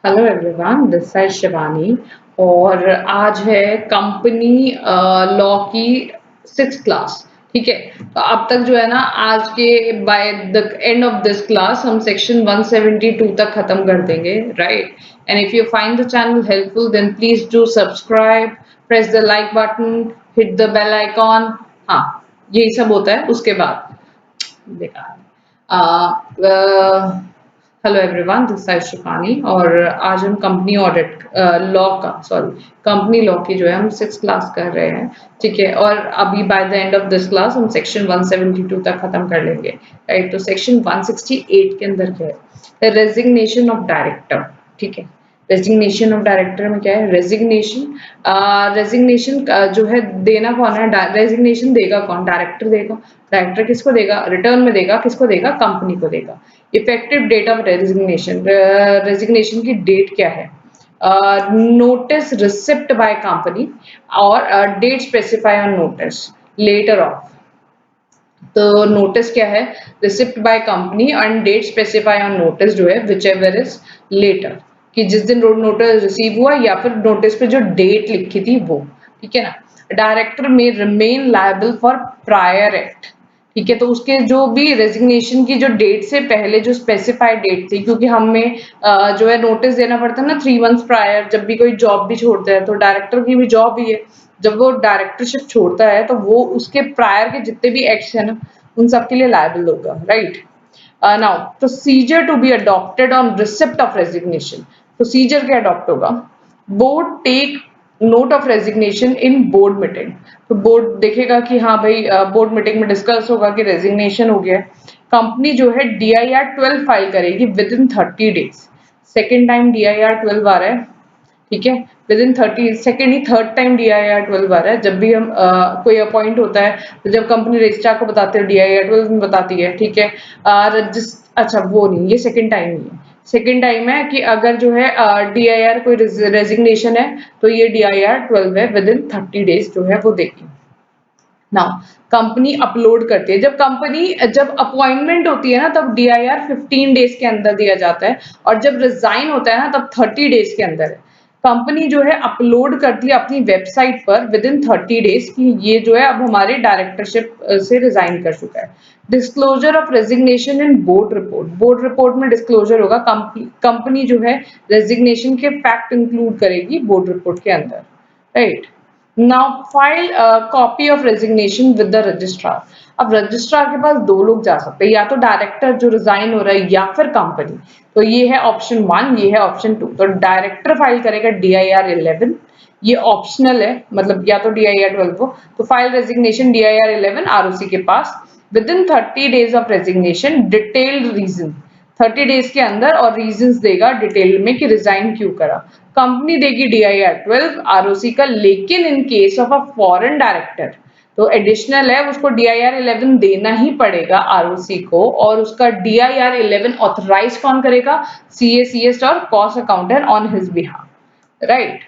Hello everyone, this side Shivani. और आज है कंपनी लॉ की 6th क्लास। ठीक है, तो अब तक जो है ना, आज के by the end of this class हम सेक्शन 172 तक खत्म कर देंगे, right? And if you find the channel helpful then please do subscribe, press the like button, hit the bell icon. हाँ, यही सब होता है। उसके बाद बेकार hello everyone, this side Shifani. और आज हम कंपनी ऑडिट लॉ का कंपनी लॉ की जो है हम 6th क्लास कर रहे हैं। ठीक है, और अभी bye the end of this class हम सेक्शन 172 तक खत्म कर लेंगे, राइट? तो सेक्शन 168 के अंदर क्या है? Resignation of director. ठीक है, रेजिग्नेशन ऑफ डायरेक्टर में क्या है? रेजिग्नेशन जो है देना कौन है? रेजिग्नेशन देगा कौन? डायरेक्टर देगा। डायरेक्टर किसको देगा? रिटर्न में देगा। किसको देगा? कंपनी को देगा। Effective date of resignation, resignation की डेट क्या है? नोटिस रिसिप्ट बाय कंपनी और date specify on notice letter of. तो नोटिस क्या है? Receipt by company and date specify on notice जो है विच एवर इज लेटर, कि जिस दिन नोटिस रिसीव हुआ या फिर नोटिस पे जो डेट लिखी थी वो। ठीक है ना? डायरेक्टर में remain liable for prior act. ठीक है, तो उसके जो भी रेजिग्नेशन की जो डेट से पहले जो स्पेसिफाइड डेट थी, क्योंकि हमें जो है नोटिस देना पड़ता है ना 3 मंथ्स प्रायर, जब भी कोई जॉब भी छोड़ते हैं। तो डायरेक्टर की भी जॉब ही है, जब वो डायरेक्टरशिप छोड़ता है तो वो उसके प्रायर के जितने भी एक्ट्स है ना, उन सब के लिए लायबल होगा, right? Now procedure to be adopted on receipt of resignation. Procedure क्या अडॉप्ट होगा? Board take note of resignation in board meeting. तो बोर्ड देखेगा कि हाँ भाई, बोर्ड मीटिंग में डिस्कस होगा कि रेजिग्नेशन हो गया है। कंपनी जो है DIR-12 फाइल करेगी with in 30 days. Second time DIR-12 आ रहा है। ठीक है, with in 30 second he third time DIR-12 आ रहा है। जब भी हम कोई अपॉइंट होता है तो जब कंपनी रजिस्ट्रार को बताते हैं DIR-12 में बताती है। ठीक है, अच्छा वो नहीं, ये सेकेंड टाइम नहीं है। सेकेंड टाइम है कि अगर जो है DIR कोई रेजिग्नेशन है तो ये DIR-12 है, विद इन 30 डेज जो है वो देगी। नाउ कंपनी अपलोड करती है, जब अपॉइंटमेंट होती है ना तब DIR 15 डेज के अंदर दिया जाता है, और जब रिजाइन होता है ना तब 30 डेज के अंदर है। कंपनी जो है अपलोड करती है अपनी वेबसाइट पर विद इन 30 डेज कि ये जो है अब हमारे डायरेक्टरशिप से रिजाइन कर चुका है। Disclosure of resignation in board report. Board report में डिस्क्लोजर होगा। कंपनी जो है रेजिग्नेशन के फैक्ट इंक्लूड करेगी बोर्ड रिपोर्ट के अंदर, right? Now file copy of resignation with the registrar. अब रजिस्ट्रार के पास दो लोग जा सकते हैं, या तो डायरेक्टर जो रिजाइन हो रहा है या फिर कंपनी। तो ये है ऑप्शन 1, ये है ऑप्शन 2। तो डायरेक्टर फाइल करेगा DIR-11। ये ऑप्शनल है, मतलब या तो DIR-12 हो। तो फाइल रेजिग्नेशन DIR-11 ROC के पास within 30 days of resignation, detailed reason 30 days के अंदर, और रीजंस देगा डिटेल में कि रिजाइन क्यों करा। कंपनी देगी DIR-12 ROC का, लेकिन in case of a foreign director तो एडिशनल है, उसको DIR-11 देना ही पड़ेगा ROC को। और उसका DIR-11 ऑथराइज कौन करेगा? CA/CS और cost accountant on his behalf, right?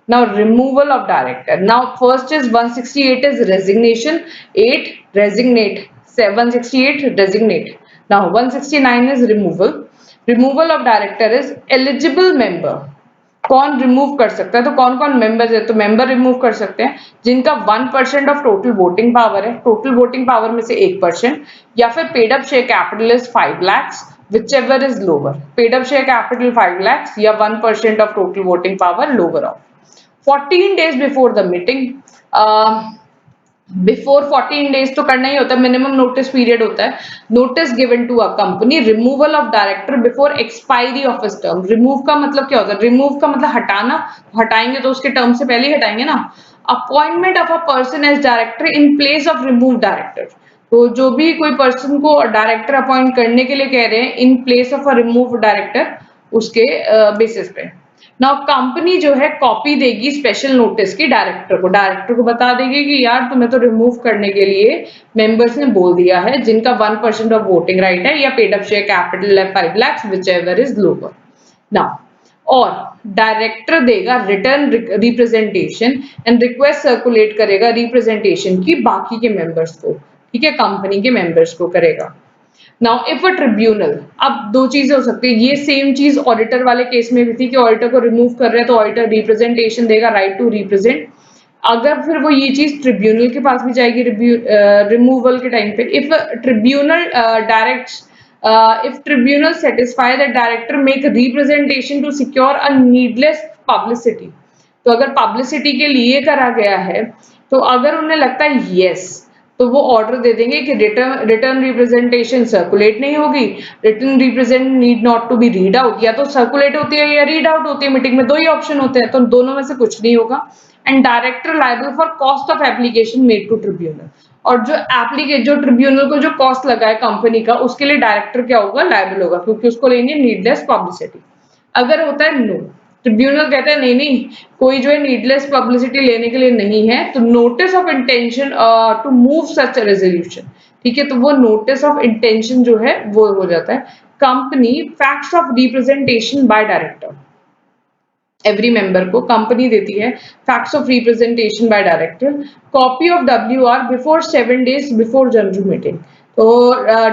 Now removal of director. Now first is 168 is resignation, 8 resignate, 168 designate. Now 169 is removal. Removal of director is eligible member. कौन remove कर सकता है? तो कौन कौन मेंबर्स है? तो मेंबर रिमूव कर सकते हैं जिनका 1% ऑफ टोटल वोटिंग पावर है, टोटल वोटिंग पावर में से 1%, या फिर paid up share capital is 5 lakhs, whichever is lower. Paid up share capital 5 lakhs या 1% of total voting power, lower of 14 days before the meeting. Before 14 days तो करना ही होता है, मिनिमम नोटिस पीरियड होता है। Notice given to a company, removal of director before expiry of his term. Remove का मतलब क्या होता है? रिमूव का मतलब हटाना। हटाएंगे तो उसके टर्म से पहले ही हटाएंगे ना। Appointment of a person as director in place of remove director. तो जो भी कोई पर्सन को डायरेक्टर अपॉइंट करने के लिए कह रहे हैं इन place of a remove director, उसके बेसिस पे। नाउ कंपनी जो है कॉपी देगी स्पेशल नोटिस की डायरेक्टर को बता देगी कि यार तुम्हें तो रिमूव करने के लिए मेंबर्स ने बोल दिया है जिनका 1% ऑफ वोटिंग राइट है, या पेड अप शेयर कैपिटल है 5 lakhs, whichever is lower. Now और डायरेक्टर देगा written representation and request circulate करेगा रिप्रेजेंटेशन की बाकी के मेंबर्स को। ठीक है, कंपनी के मेंबर्स को करेगा। नाउ इफ अ ट्रिब्यूनल, अब दो चीजें हो सकती है, ये सेम चीज ऑडिटर वाले केस में भी थी कि ऑडिटर को रिमूव कर रहे हैं तो ऑडिटर रिप्रेजेंटेशन देगा, राइट टू रिप्रेजेंट। अगर फिर वो ये चीज ट्रिब्यूनल के पास भी जाएगी रिमूवल के टाइम पे, if tribunal direct if tribunal satisfy that director make representation to secure a needless publicity, तो अगर पब्लिसिटी के लिए करा गया है तो अगर उन्हें लगता है यस, तो वो ऑर्डर दे देंगे कि रिटर्न रिप्रेजेंटेशन सर्कुलेट नहीं होगी, return represent need not to be read out, या तो सर्कुलेट होती है या रीड आउट होती है, मीटिंग में दो ही ऑप्शन होते हैं, तो दोनों में से कुछ नहीं होगा। And director liable for cost of application made to tribunal, और जो ट्रिब्यूनल को जो कॉस्ट लगा है कंपनी का, उसके लिए डायरेक्टर क्या होगा, लायबल होगा, क्योंकि उसको लेनी है नीडलेस पब्लिसिटी। अगर होता है नो, ट्रिब्यूनल कहता है नहीं नहीं, कोई जो है नीडलेस पब्लिसिटी लेने के लिए नहीं है, तो notice of intention to move such resolution, ठीक है, तो वो नोटिस ऑफ इंटेंशन जो है वो हो जाता है। Company facts of representation by director, every member को कंपनी देती है facts of representation by director, copy of WR before 7 days before general meeting, तो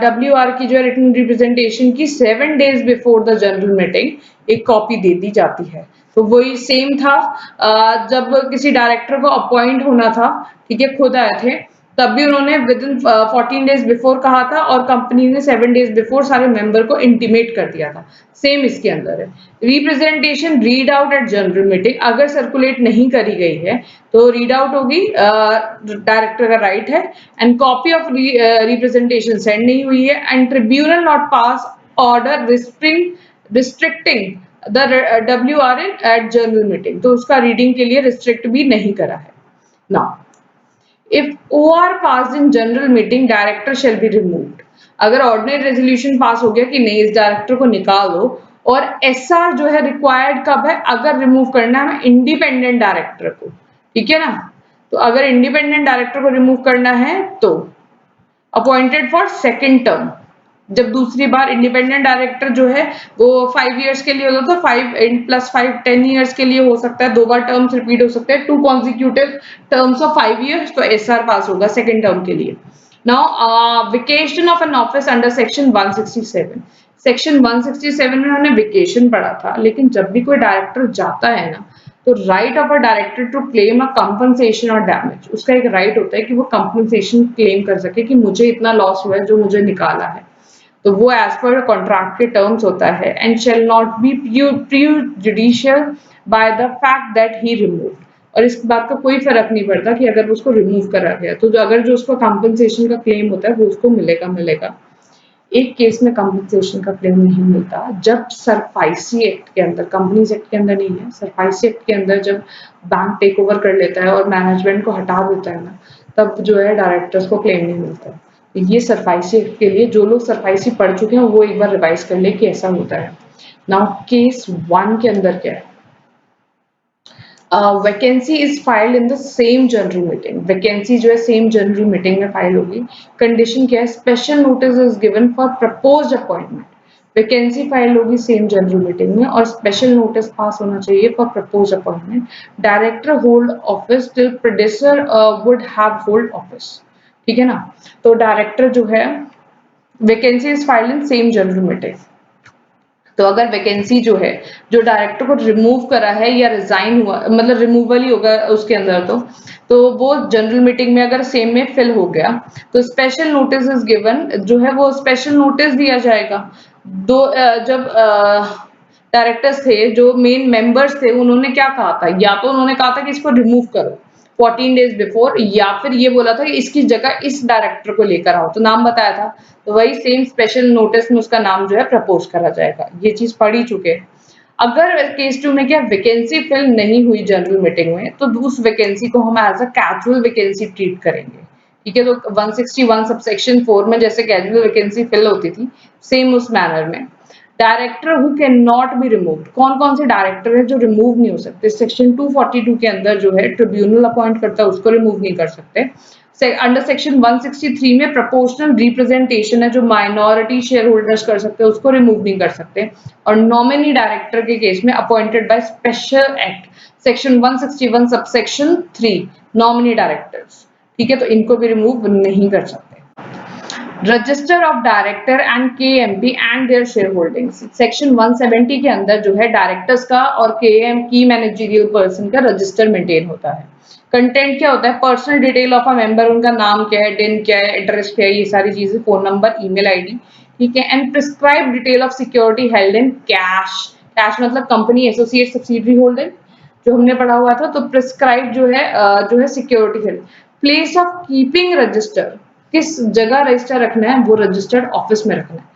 WR की जो है रिटन रिप्रेजेंटेशन की 7 days before the general meeting एक कॉपी दे दी जाती है। तो वही सेम था जब किसी डायरेक्टर को अपॉइंट होना था, ठीक है, खुद आए थे, तब भी उन्होंने विद इन 14 days बिफोर कहा था और कंपनी ने 7 days बिफोर सारे मेंबर को इंटीमेट कर दिया था। सेम इसके अंदर है। Representation read out at general meeting, अगर सर्कुलेट नहीं करी गई है तो रीड आउट होगी, डायरेक्टर का राइट है। And copy of representation send नहीं हुई है, and tribunal not pass order restricting the WR in at general meeting, तो उसका रीडिंग के लिए रिस्ट्रिक्ट भी नहीं करा है। Now if OR passed in general meeting, director shall be removed, अगर ऑर्डिनरी रेजोल्यूशन पास हो गया कि नहीं इस डायरेक्टर को निकाल दो, और SR जो है रिक्वायर्ड कब है, अगर रिमूव करना है इंडिपेंडेंट डायरेक्टर को, ठीक है ना, तो अगर इंडिपेंडेंट डायरेक्टर को रिमूव करना है तो अपॉइंटेड फॉर सेकेंड टर्म, जब दूसरी बार इंडिपेंडेंट डायरेक्टर जो है वो 5 years के लिए होता था, 5 + 5 10 years के लिए हो सकता है, दो बार टर्म्स रिपीट हो सकते हैं, 2 consecutive terms of 5 years, तो SR पास होगा सेकेंड टर्म के लिए। Now vacation of an office under section 167, section 167 में हमने वेकेशन पढ़ा था, लेकिन जब भी कोई डायरेक्टर जाता है ना, तो right of a director to claim a compensation और डैमेज, उसका एक राइट होता है कि वो कंपनसेशन क्लेम कर सके कि मुझे इतना लॉस हुआ है जो मुझे निकाला है, तो वो एज पर कॉन्ट्रैक्ट के टर्म्स होता है। And shall not be prejudicial by the fact that he removed, और इस बात का कोई फर्क नहीं पड़ता कि अगर उसको रिमूव करा गया तो अगर जो उसको कंपनसेशन का क्लेम होता है वो उसको मिलेगा। एक केस में कंपनसेशन का क्लेम नहीं मिलता, जब सरफाइसी एक्ट के अंदर, कंपनीज एक्ट के अंदर नहीं है, सरफाइसी एक्ट के अंदर जब बैंक टेक ओवर कर लेता है और मैनेजमेंट को हटा देता है ना, तब जो है डायरेक्टर्स को क्लेम नहीं मिलता। ये सरफाइसी एक्ट के लिए जो लोग सरफाइसी पढ़ चुके हैं वो एक बार रिवाइज कर ले कि ऐसा होता है। नाउ केस 1 के अंदर क्या है, vacancy is filed in the same general meeting, vacancy जो है सेम जनरल मीटिंग में फाइल होगी। कंडीशन क्या है, special notice is given for proposed appointment, vacancy file होगी सेम जनरल मीटिंग में और स्पेशल नोटिस पास होना चाहिए for proposed appointment. Director hold office till predecessor would have hold office, ठीक है ना, तो डायरेक्टर जो है vacancy is filed in same general meeting, तो अगर वैकेंसी जो है जो डायरेक्टर को रिमूव करा है या रिजाइन हुआ, मतलब रिमूवल ही होगा उसके अंदर, तो वो जनरल मीटिंग में अगर सेम में फिल हो गया तो स्पेशल नोटिस इज गिवन, जो है वो स्पेशल नोटिस दिया जाएगा। जब डायरेक्टर्स थे जो मेन मेंबर्स थे उन्होंने क्या कहा था, या तो उन्होंने कहा था कि इसको रिमूव करो 14 days बिफोर, या फिर ये बोला था कि इसकी जगह इस डायरेक्टर को लेकर आओ, तो नाम बताया था, तो वही सेम स्पेशल नोटिस में उसका नाम जो है प्रपोज करा जाएगा। ये चीज पढ़ ही चुके हैं। अगर केस 2 में क्या वैकेंसी फिल नहीं हुई जनरल मीटिंग में, तो उस वैकेंसी को हम as a casual vacancy treat करेंगे, ठीक है, तो 161 सबसेक्शन 4 में जैसे कैजुअल वैकेंसी फिल होती थी, सेम उस मैनर में। Director who can not be removed, कौन कौन से डायरेक्टर है जो रिमूव नहीं हो सकते, सेक्शन 242 के अंदर जो है ट्रिब्यूनल अपॉइंट करता है उसको रिमूव नहीं कर सकते। अंडर सेक्शन 163 में प्रोपोर्शनल रिप्रेजेंटेशन है जो माइनॉरिटी शेयर होल्डर्स कर सकते हैं, उसको रिमूव नहीं कर सकते। और नॉमिनी डायरेक्टर के केस में appointed by special act section 161 subsection 3 nominee directors, ठीक है, तो इनको भी रिमूव नहीं कर सकते। Register of director and KMP and their share holdings. Section 170 के अंदर जो है डायरेक्टर्स का और KM की मैनेजरियल पर्सन का रजिस्टर मेंटेन होता है। कंटेंट क्या होता है? Personal detail of a member, उनका नाम क्या है, दिन क्या है, एड्रेस क्या है, ये सारी चीजें, फोन नंबर, ईमेल आईडी, ठीक है। And prescribe detail of security held in cash. Cash मतलब कंपनी, एसोसिएट, सब्सिडरी होल्डिंग, जो हमने पढ़ा हुआ था। तो प्रिस्क्राइब जो है security held. Place of keeping register, किस जगह रजिस्टर रखना है, वो रजिस्टर्ड ऑफिस में रखना है।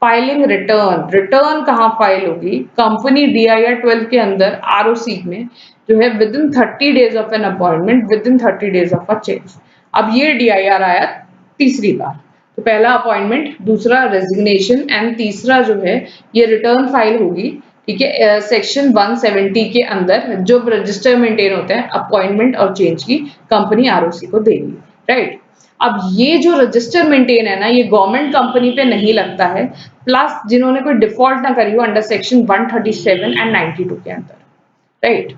फाइलिंग रिटर्न, रिटर्न कहाँ फाइल होगी? कंपनी DIR 12 के अंदर ROC में जो है with in 30 days of an appointment, with in 30 days of a change. अब ये DIR आया तीसरी बार, तो पहला अपॉइंटमेंट, दूसरा रेजिग्नेशन एंड तीसरा जो है ये रिटर्न फाइल होगी, ठीक है। सेक्शन 170 के अंदर जो रजिस्टर मेंटेन होता है अपॉइंटमेंट और चेंज की, कंपनी ROC को देगी, राइट। अब ये जो रजिस्टर मेंटेन है ना, ये गवर्नमेंट कंपनी पे नहीं लगता है, प्लस जिन्होंने कोई डिफॉल्ट ना करी हो अंडर सेक्शन 137 एंड 92 के अंदर, right.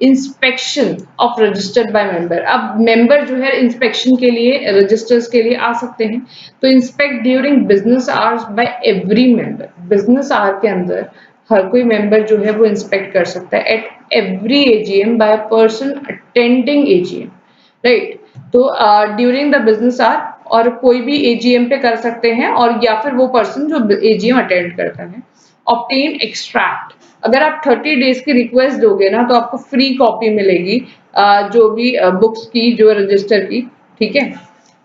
Inspection of registered by member, अब मेंबर जो है इंस्पेक्शन के लिए, रजिस्टर्स के लिए आ सकते हैं। तो inspect during business hours by every member, business hour के अंदर हर कोई मेंबर जो है वो इंस्पेक्ट कर सकता है at every AGM by person attending AGM, right. तो ड्यूरिंग द बिजनेस आवर, और कोई भी AGM पे कर सकते हैं, और या फिर वो पर्सन जो AGM अटेंड करता है। ऑब्टेन एक्सट्रैक्ट, अगर आप 30 डेज की रिक्वेस्ट दोगे ना, तो आपको फ्री कॉपी मिलेगी जो भी बुक्स की, जो रजिस्टर की, ठीक है।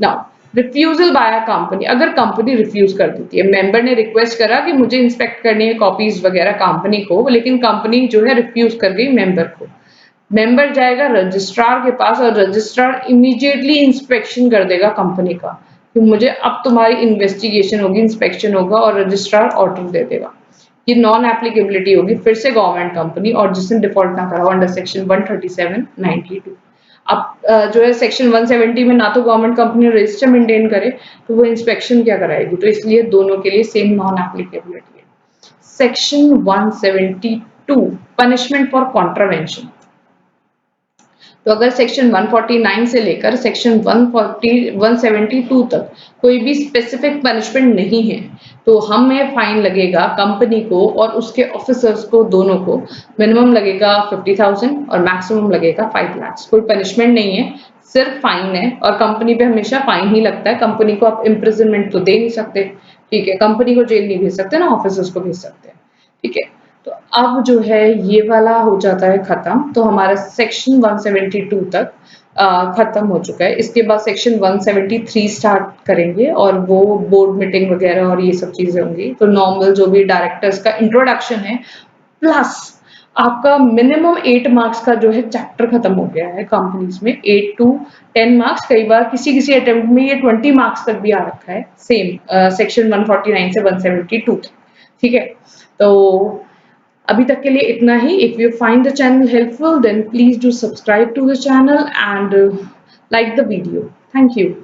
नाउ रिफ्यूजल बाय कंपनी, अगर कंपनी रिफ्यूज कर देती है, मेंबर ने रिक्वेस्ट करा कि मुझे इंस्पेक्ट करनी है कॉपीज वगैरह कंपनी को, लेकिन कंपनी जो है रिफ्यूज कर गई मेंबर को, मेंबर जाएगा रजिस्ट्रार के पास और रजिस्ट्रार इमीडिएटली इंस्पेक्शन कर देगा कंपनी का कि मुझे अब तुम्हारी इन्वेस्टिगेशन होगी, इंस्पेक्शन होगा, और रजिस्ट्रार ऑर्डर दे देगा। ये नॉन एप्लीकेबिलिटी होगी फिर से गवर्नमेंट कंपनी, और जिसने डिफॉल्ट ना करा हो अंडर सेक्शन 137, 92। अब जो है सेक्शन 170 में ना तो गवर्नमेंट कंपनी रजिस्टर मेंटेन करे, तो वो इंस्पेक्शन क्या कराएगी, तो इसलिए दोनों के लिए सेम नॉन एप्लीकेबिलिटी है। सेक्शन 172 पनिशमेंट फॉर कॉन्ट्रावेंशन, तो अगर सेक्शन 149 से लेकर सेक्शन 172 तक कोई भी स्पेसिफिक पनिशमेंट नहीं है, तो हमें फाइन लगेगा कंपनी को और उसके ऑफिसर्स को, दोनों को मिनिमम लगेगा 50,000 और मैक्सिमम लगेगा 5 लाख। कोई पनिशमेंट नहीं है, सिर्फ फाइन है, और कंपनी पे हमेशा फाइन ही लगता है। कंपनी को आप इम्प्रिजनमेंट तो दे नहीं सकते, ठीक है, कंपनी को जेल नहीं भेज सकते ना, ऑफिसर्स को भेज सकते हैं, ठीक है। तो अब जो है ये वाला हो जाता है खत्म, तो हमारा सेक्शन 172 तक खत्म हो चुका है। इसके बाद सेक्शन 173 स्टार्ट करेंगे, और वो बोर्ड मीटिंग वगैरह और ये सब चीजें होंगी। तो नॉर्मल जो भी डायरेक्टर्स का इंट्रोडक्शन है, प्लस आपका मिनिमम 8 मार्क्स का जो है चैप्टर खत्म हो गया है कंपनीज में, 8 to 10 मार्क्स, कई बार किसी किसी अटेम्प्ट में ये 20 मार्क्स तक भी आ रखा है, सेम सेक्शन 149 से 172 तक, ठीक है। तो अभी तक के लिए इतना ही। If you find the channel helpful, then please do subscribe to the channel and like the video. Thank you.